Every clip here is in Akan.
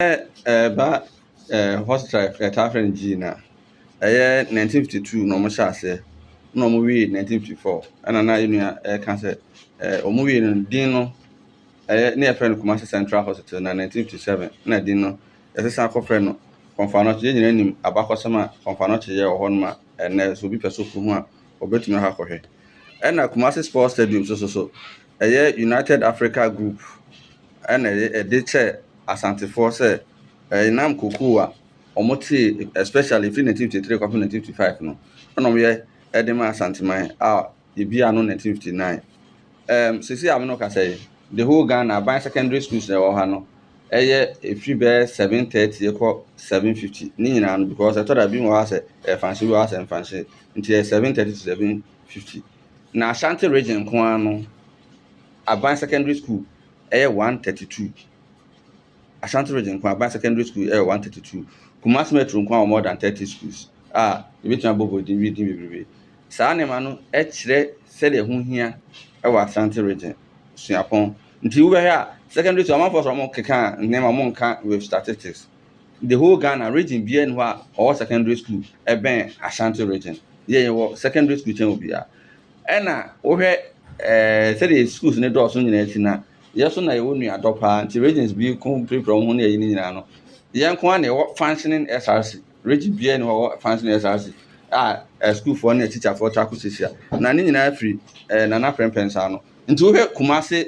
Ba horse drive friend G na 1952 na ɔmo hyɛ ase na ɔmo wie 1954 ɛna na enua ɛka sɛ ɔmo wie no din no ne yɛfrɛ no Kumasi Central Hospital na 1957 na din no yɛsesa akɔfrɛ no Kɔmfanokyɛ. Yɛn nyinaa nim abakɔsɛm a Kɔmfanokyɛ yɛ wɔ hɔ nom a ɛnɛ sɛ obi pɛ so kɔ ho a ɔbɛtumi akɔhwɛ. Ɛna Kumasi Sports Stadium so United Africa Group ɛna ɛde kyɛ asantefoɔ sɛ nam kokoo a ɔmo te especially free 1953 kɔpem 1955 no ɛna ɔmo yɛ ɛde ma asanteman a ebi ano 1959. Sisi a no kasa yi the whole Ghana aban secondary schools na ɛwɔ ha no ɛyɛ efiri bɛyɛ 730 kɔ 750 ne nyinaa no because ɛtɔ da bi wɔ ha sɛ ɛfanhyɛ bi wɔ ha sɛ mfanhyɛ nti yɛ 730 to 750 na Ashanti region nko ara no aban secondary school ɛyɛ 132. Ashanti region nko aban secondary school ɛyɛ 132. Kumasi Metro nko more than 30 schools ebetumi abɔ din bebrebe. Saa nneɛma no ɛkyerɛ sɛdeɛ ho hia ɛwɔ Ashanti region suapɔn nti wobɛhwɛ a secondary school amanfoɔ so ɔmo keka nneɛma ɔmo nka with statistics the whole Ghana region bia ne hɔ a ɔwɔ secondary school ɛbɛn Ashanti region yɛwɔ secondary school kyɛn obiara ɛna wohwɛ sɛdeɛ schools ne dɔɔso nyinaa akyi na yɛso na yɛwɔ nuadɔ paa nti regions bi ko prepare ho na yɛyi ne nyinaa no yɛn ko a na yɛwɔ functioning SRC region bia ne hɔ functioning SRC school for ne teacher for tackle sisia na ne nyinaa free nana prempensa no nti wohwɛ Kumasi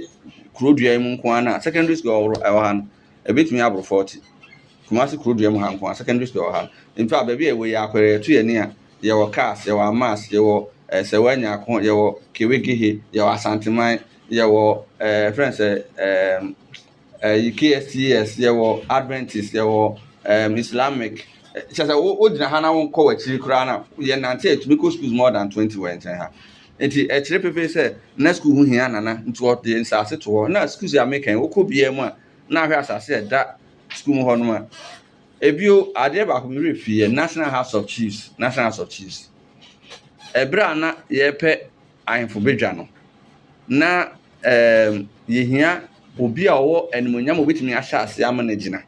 kurodua mu nko ana secondary school ɛwɔ ha no ebetumi abro 40 Kumasi kurodua mu ha nko secondary school ɛwɔ ha in fact baabi a ɛwɔ yɛ akwere to yɛ ne a yɛwɔ cars yɛwɔ amas yɛwɔ sɛwanya ko yɛwɔ kewegehe yɛwɔ asanteman yɛwɔ friends KSTS yɛwɔ Adventist yɛwɔ Islamic kyerɛ sɛ wogyina ha na wonkɔ w'akyiri koraa na yɛnante atumi kɔ schools more than 20 wɔ nkyɛn ha nti ɛkyerɛ pepe sɛ na school ho hia nana nti ɔde nsase to hɔ na schools a mekan wokɔ biara mu a na ahwɛ asase ɛda school mu hɔ nom a ebio adeɛ baako mi refi yɛ National House of Chiefs ɛberɛ a na yɛpɛ ahemfo bedwa no na yɛhia obi a ɔwɔ animonyam obetumi ahyɛ ase ama na gyina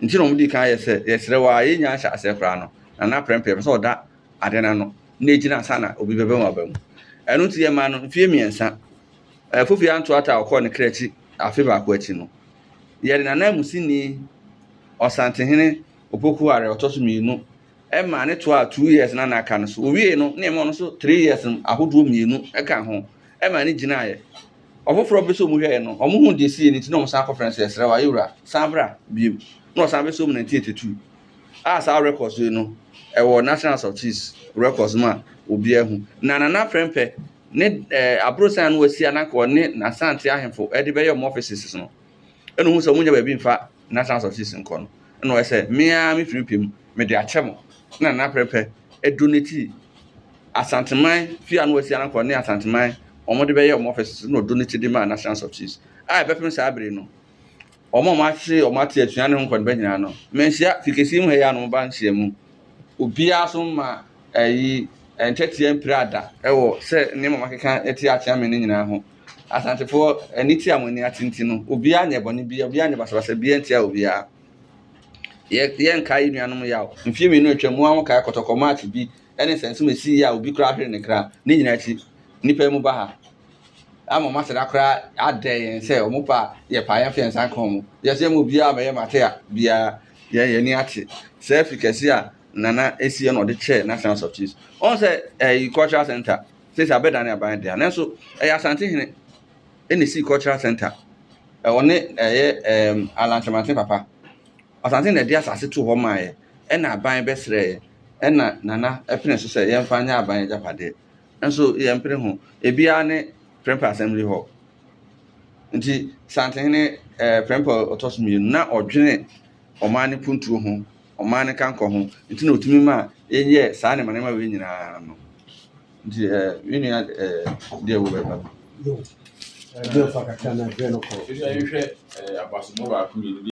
nti na ɔmo di kan yɛ sɛ yɛsrɛ wa yɛnya ahyɛ ase koraa no na prɛmpɛ sɛ ɔda ade na no na gyina asa na obi bɛbɛ mu aba mu ɛno nti yɛ ma no mfie mmiɛnsa Fofi Antoata ɔkɔ ne krakyi afe baako akyi no yɛde nana musini Ɔsantehene Opoku Are ɔtɔ so mmienu ɛma ne to a 2 years na aka no so owie no ne ɛma no so 3 years ahodoɔ mmienu ɛka ho ɛma ne gyina yɛ ɔfoforɔ bi so mu hwɛ no ɔmo hu de sie ne ti na ɔmo san conference yɛsrɛ wa yɛwura san bra biem na ɔsan bɛ so mu 1982 saa records yi no ɛwɔ National House of Chiefs records mu a obi ahu na nana prɛmpɛ ne abrosan no wasi anakɔ ne Asante ahemfo ɛde bɛyɛ ɔmo offices no ɛna hu sɛ ɔmo nya baabi mfa National House of Chiefs nkɔ no ɛna ɔyɛ sɛ mea me firi pem me de akyɛ mo na nana prɛmpɛ donate asanteman fi anu wasi anakɔ ne asanteman ɔmo de bɛyɛ ɔmo offices no donate de ma National House of Chiefs ɛbɛpem saa abere no ɔmo ate atua ne ho nkɔ ne bɛnyina no menhyia fikesi mu ha ya no ba nhyia mu obiara so ma nkyɛteɛ mpirada ɛwɔ sɛ ne mama keka ɛte akyea me ne nyinaa ho asantefoɔ ani ti amoni atenti no obiara nyɛ bɔne bia obiara nyɛ basabasa bia ntia obiara yɛn kai nuanom yaw mfie me no atwa mu awo kai kɔtɔkɔ match bi ɛne sɛnsɛm esi ya obi kora hwere ne kra ne nyinaa akyi nipa mu ba ha ama ma sɛda kora adɛ yɛn sɛ ɔmo pa yɛ pa yɛn fɛnsa kan mu yɛsɛ mu obiara bɛyɛ mate a bia yɛn ni ate sɛ fikɛsi a nana esi no de kyɛ National House of Chiefs on sɛ cultural center sɛ abɛda ne aban de nanso Asantehene ɛne si cultural center ɔne Alantemanten papa Asante na de asase to hɔ maaɛ ɛna aban bɛsrɛ ɛna nana ɛpene so sɛ yɛmfa nya aban japade nso yɛmpere ho ebia ne prempa assembly hɔ nti Santehene prempa ɔtɔso mmienu na ɔdwene ɔman ne puntuo ho ɔman ne kankɔ ho nti na otumi ma yɛyɛ saa ne manema we nyinaa no nti winia deɛ wo bɛba yo ɛdeɛ fa kakra na ɛdeɛ no kɔ ɛhwɛ abasomo baako